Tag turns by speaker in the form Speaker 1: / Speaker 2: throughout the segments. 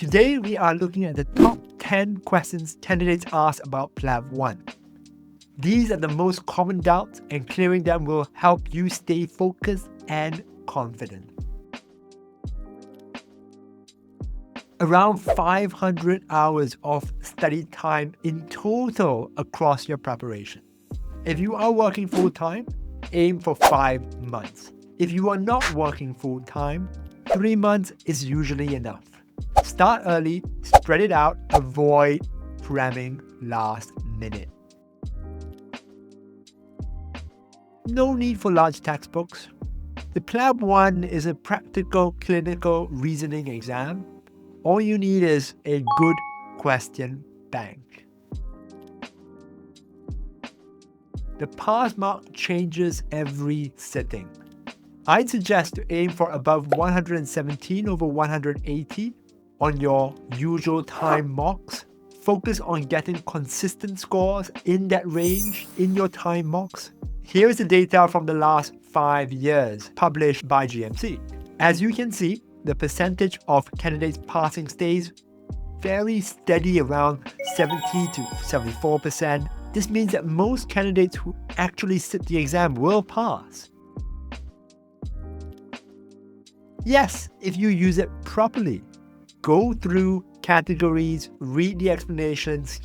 Speaker 1: Today, we are looking at the top 10 questions candidates ask about PLAB 1. These are the most common doubts, and clearing them will help you stay focused and confident. Around 500 hours of study time in total across your preparation. If you are working full-time, aim for 5 months. If you are not working full-time, 3 months is usually enough. Start early, spread it out, avoid cramming last minute. No need for large textbooks. The PLAB 1 is a practical clinical reasoning exam. All you need is a good question bank. The pass mark changes every sitting. I'd suggest to aim for above 117 over 180 on your usual time mocks. Focus on getting consistent scores in that range in your time mocks. Here is the data from the last 5 years published by GMC. As you can see, the percentage of candidates passing stays very steady around 70 to 74%. This means that most candidates who actually sit the exam will pass. Yes, if you use it properly. Go through categories, read the explanations,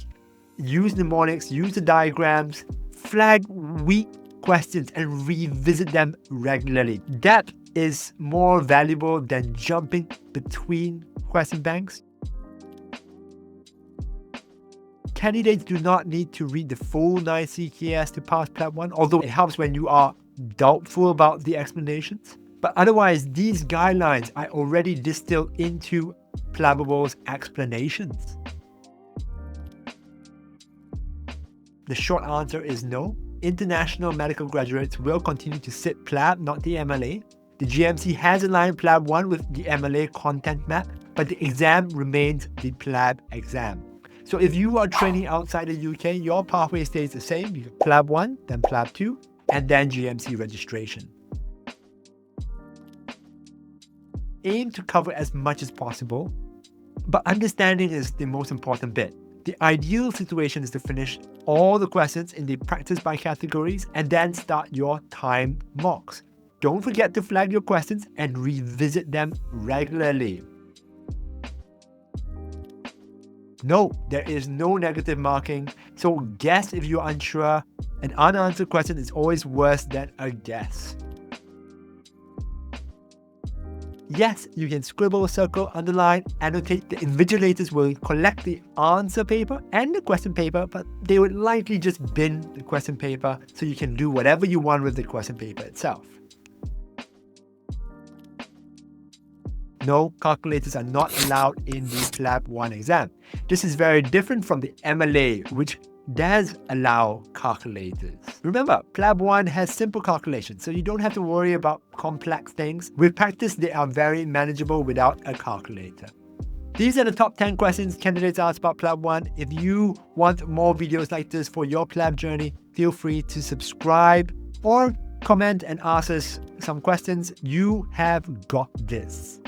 Speaker 1: use mnemonics, use the diagrams, flag weak questions and revisit them regularly. That is more valuable than jumping between question banks. Candidates do not need to read the full 9 CKS to pass PLAB 1, although it helps when you are doubtful about the explanations. But otherwise, these guidelines are already distilled into Plabable's explanations. The short answer is no. International medical graduates will continue to sit PLAB, not the MLA. The GMC has aligned PLAB 1 with the MLA content map, but the exam remains the PLAB exam. So if you are training outside the UK, your pathway stays the same. You have PLAB 1, then PLAB 2, and then GMC registration. Aim to cover as much as possible, but understanding is the most important bit. The ideal situation is to finish all the questions in the practice by categories and then start your time mocks. Don't forget to flag your questions and revisit them regularly. No, there is no negative marking, so guess if you're unsure. An unanswered question is always worse than a guess. Yes, you can scribble, circle, underline, annotate. The invigilators will collect the answer paper and the question paper, but they would likely just bin the question paper so you can do whatever you want with the question paper itself. No, calculators are not allowed in the PLAB 1 exam. This is very different from the MLA, which does allow calculators. Remember, PLAB 1 has simple calculations, so you don't have to worry about complex things. With practice, they are very manageable without a calculator. These are the top 10 questions candidates ask about PLAB 1. If you want more videos like this for your PLAB journey, feel free to subscribe or comment and ask us some questions. You have got this.